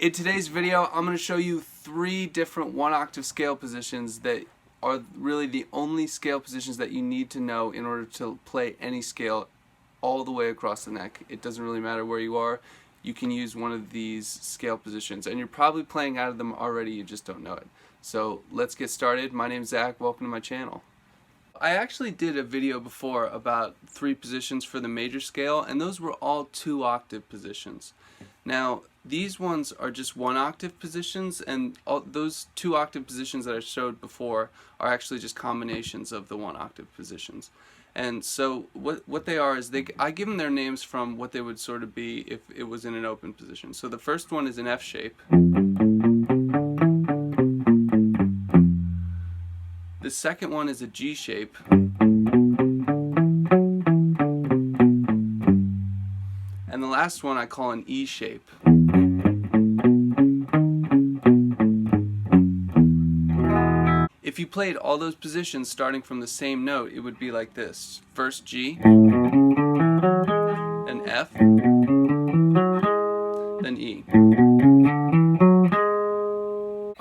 In today's video, I'm going to show you 3 different 1-octave scale positions that are really the only scale positions that you need to know in order to play any scale all the way across the neck. It doesn't really matter where you are. You can use one of these scale positions, and you're probably playing out of them already, you just don't know it. So let's get started. My name's Zach. Welcome to my channel. I actually did a video before about 3 positions for the major scale, and those were all 2-octave positions. Now, these ones are just 1-octave positions, and all those 2-octave positions that I showed before are actually just combinations of the 1-octave positions. And so what they are is I give them their names from what they would sort of be if it was in an open position. So the first one is an F shape. The second one is a G shape. And the last one I call an E shape. If you played all those positions starting from the same note, it would be like this. First G, then F, then E.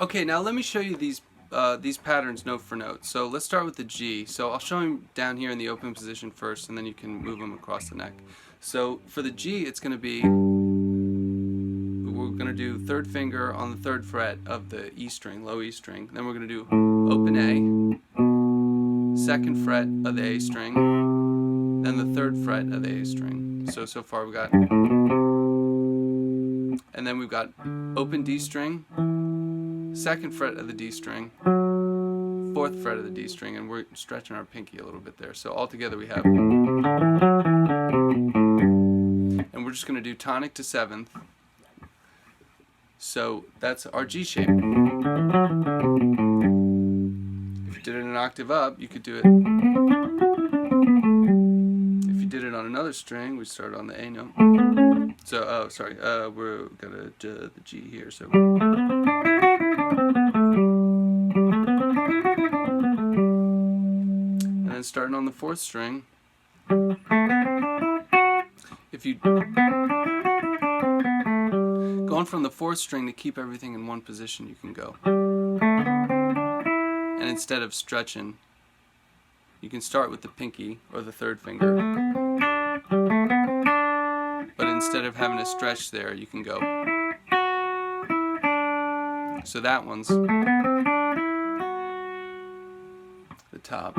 Okay, now let me show you these patterns note for note. So let's start with the G. So I'll show them down here in the open position first, and then you can move them across the neck. So for the G, it's going to be, we're going to do third finger on the 3rd fret of the E string, low E string. Then we're going to do open A, 2nd fret of the A string, then the 3rd fret of the A string. So far we've got, and then we've got open D string, 2nd fret of the D string, 4th fret of the D string, and we're stretching our pinky a little bit there. So altogether we have, and we're just going to do tonic to 7th. So that's our G shape. If you did it an octave up, you could do it. If you did it on another string, we start on the A note. So, we're gonna do the G here. So, and then starting on the 4th string. If you going from the 4th string to keep everything in one position, you can go. And instead of stretching, you can start with the pinky or the 3rd finger. But instead of having to stretch there, you can go. So that one's the top.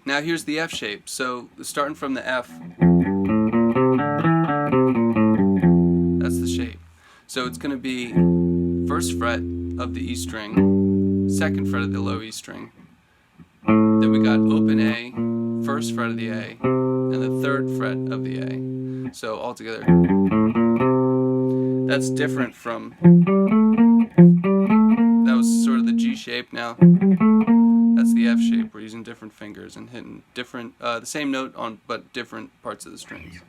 Now here's the F shape. So starting from the F, that's the shape. So it's going to be 1st fret of the E string, 2nd fret of the low E string. Then we got open A, 1st fret of the A, and the 3rd fret of the A. So altogether, that's different from, that was sort of the G shape. Now that's the F shape. We're using different fingers and hitting different, the same note on but different parts of the strings.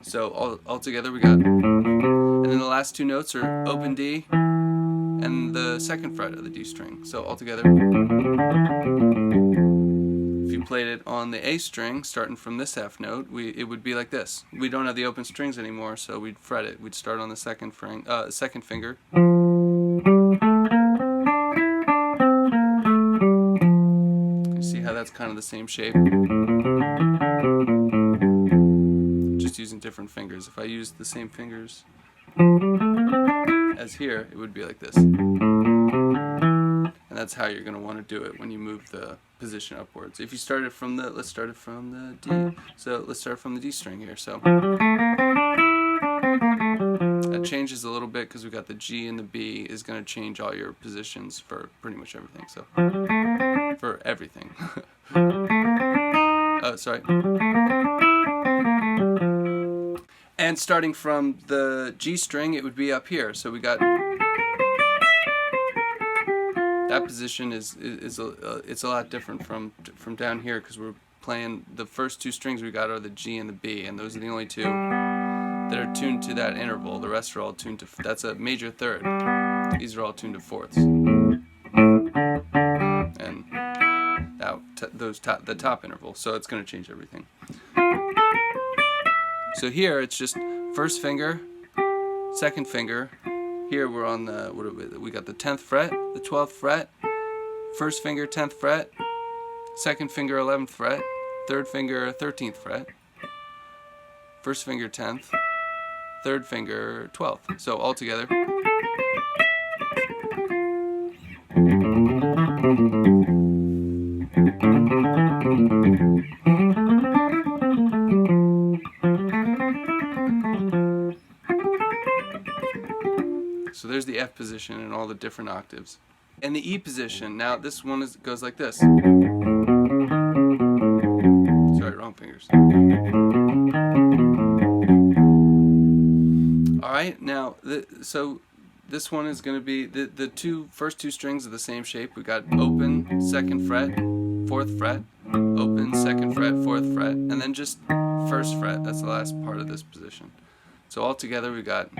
So all together we got, and then the last 2 notes are open D and the 2nd fret of the D string. So all together, if you played it on the A string, starting from this F note, it would be like this. We don't have the open strings anymore, so we'd fret it. We'd start on the 2nd finger. You see how that's kind of the same shape? Just using different fingers. If I used the same fingers as here, it would be like this. And that's how you're going to want to do it when you move the position upwards. If you started from the, let's start it from the D. So let's start from the D string here. So that changes a little bit because we got the G and the B is going to change all your positions for pretty much everything. So for everything. Oh, sorry. And starting from the G string, it would be up here. So we got that position is it's a lot different from down here because we're playing the first 2 strings we got are the G and the B, and those are the only 2 that are tuned to that interval. The rest are all tuned to, that's a major 3rd. These are all tuned to 4ths. And the top interval. So it's going to change everything. So here it's just first finger, second finger. Here we're on the, we got the 10th fret, the 12th fret, first finger 10th fret, second finger 11th fret, third finger 13th fret, first finger 10th, third finger 12th. So all together. So there's the F position in all the different octaves. And the E position, now this one goes like this. Sorry, wrong fingers. Alright, now, so this one is going to be, the first two strings are the same shape. We got open, 2nd fret, 4th fret, open, 2nd fret, 4th fret, and then just 1st fret. That's the last part of this position. So all together we got.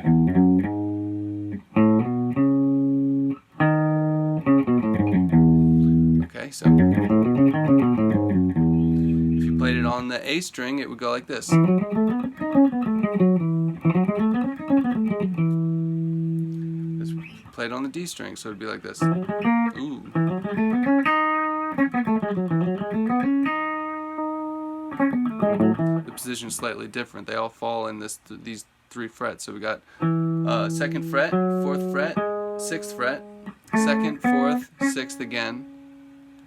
Okay, so if you played it on the A string, it would go like this. Play it on the D string, so it'd be like this. Ooh. The position is slightly different. They all fall in these 3 frets. So we got 2nd fret, 4th fret, 6th fret, 2nd, 4th, 6th again,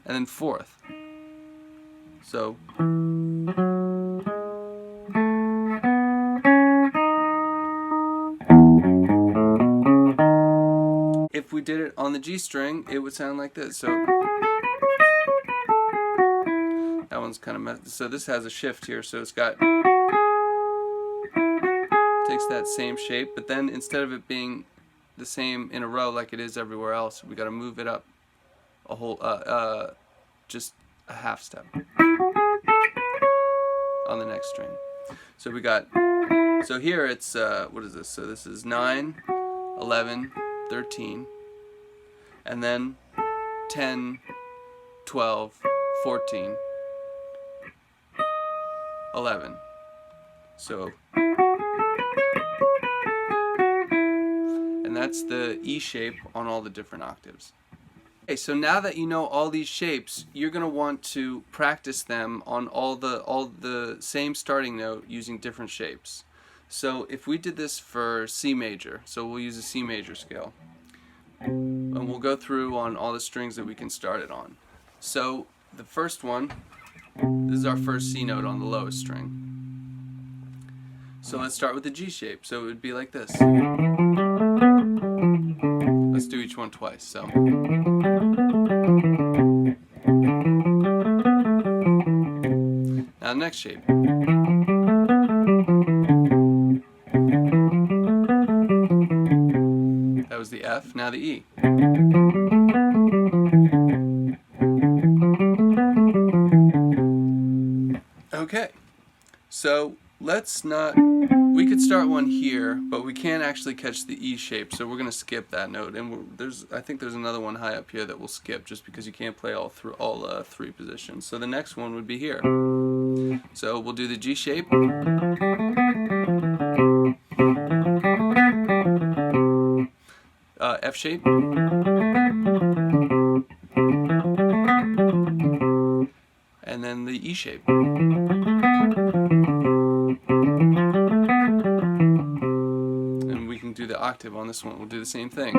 and then 4th. So if we did it on the G string, it would sound like this. So that one's kind of messed. So this has a shift here, so it's got, takes that same shape, but then instead of it being the same in a row like it is everywhere else, we got to move it up a whole just a half step on the next string. So we got, so here it's what is this? So this is 9, 11, 13, and then 10, 12, 14, 11. So, and that's the E shape on all the different octaves. Okay, so now that you know all these shapes, you're going to want to practice them on all the same starting note using different shapes. So if we did this for C major, so we'll use a C major scale, and we'll go through on all the strings that we can start it on. So the first one, this is our first C note on the lowest string. So let's start with the G shape. So it would be like this. Let's do each one twice. So now the next shape. That was the F, now the E. Okay, so let's not, we could start one here, but we can't actually catch the E shape, so we're going to skip that note. And I think there's another one high up here that we'll skip just because you can't play all 3 positions. So the next one would be here. So we'll do the G shape. F shape, and then the E shape. And we can do the octave on this one. We'll do the same thing.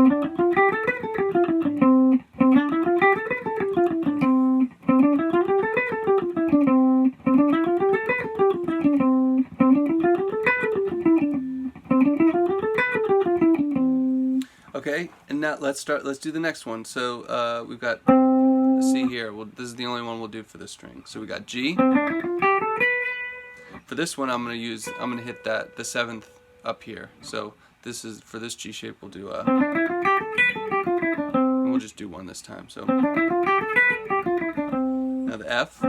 Okay, and now let's do the next one. So we've got, let's see here, this is the only one we'll do for this string. So we got G. For this one I'm going to hit the 7th up here. So this is, for this G shape we'll do and we'll just do one this time. So now the F,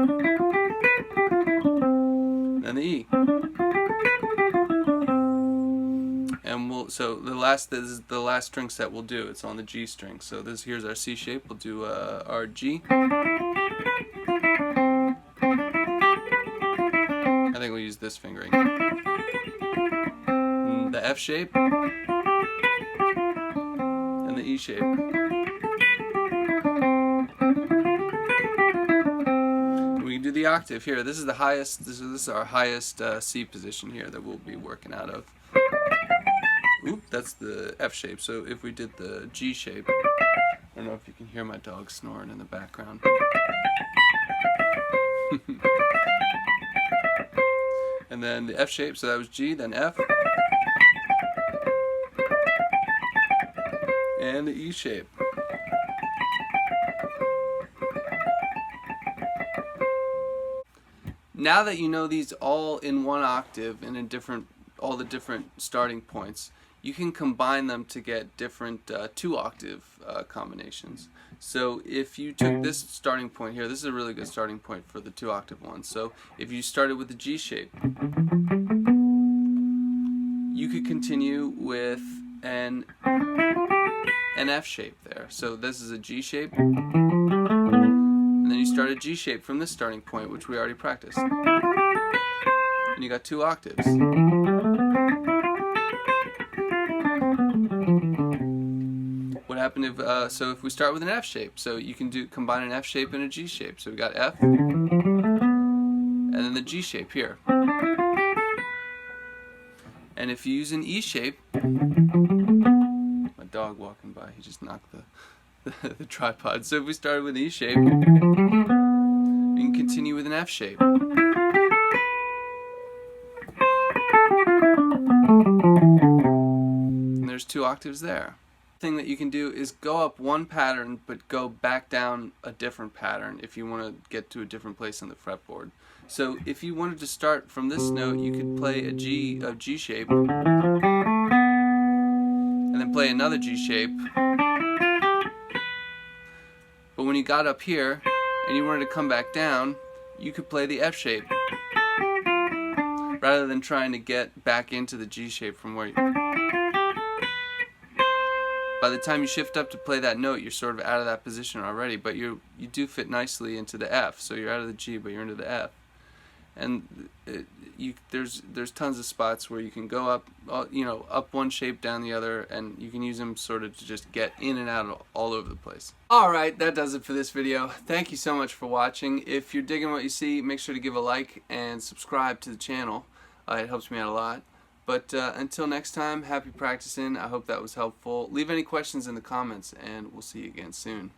then the E. And so this is the last string set we'll do. It's on the G string. So here's our C shape. We'll do our G. I think we'll use this fingering. F shape and the E shape. We can do the octave here. This is the highest. This is our highest C position here that we'll be working out of. Oop, that's the F shape. So if we did the G shape, I don't know if you can hear my dog snoring in the background. And then the F shape, so that was G, then F. And the E shape. Now that you know these all in one octave and in all the different starting points, you can combine them to get different 2-octave combinations. So if you took this starting point here, this is a really good starting point for the 2-octave one. So if you started with the G shape, you could continue with an F shape there. So this is a G shape, and then you start a G shape from this starting point, which we already practiced. And you got 2 octaves. What happened if so if we start with an F shape, so you can combine an F shape and a G shape. So we got F and then the G shape here. And if you use an E shape, my dog walking by, he just knocked the tripod. So if we started with an E shape, you can continue with an F shape. And there's 2 octaves there. The thing that you can do is go up one pattern but go back down a different pattern if you want to get to a different place on the fretboard. So if you wanted to start from this note, you could play a G shape and then play another G shape. But when you got up here and you wanted to come back down, you could play the F shape rather than trying to get back into the G shape from where you... By the time you shift up to play that note, you're sort of out of that position already, but you do fit nicely into the F. So you're out of the G, but you're into the F. And there's tons of spots where you can go up, up one shape, down the other, and you can use them sort of to just get in and out all over the place. Alright, that does it for this video. Thank you so much for watching. If you're digging what you see, make sure to give a like and subscribe to the channel. It helps me out a lot. But until next time, happy practicing. I hope that was helpful. Leave any questions in the comments, and we'll see you again soon.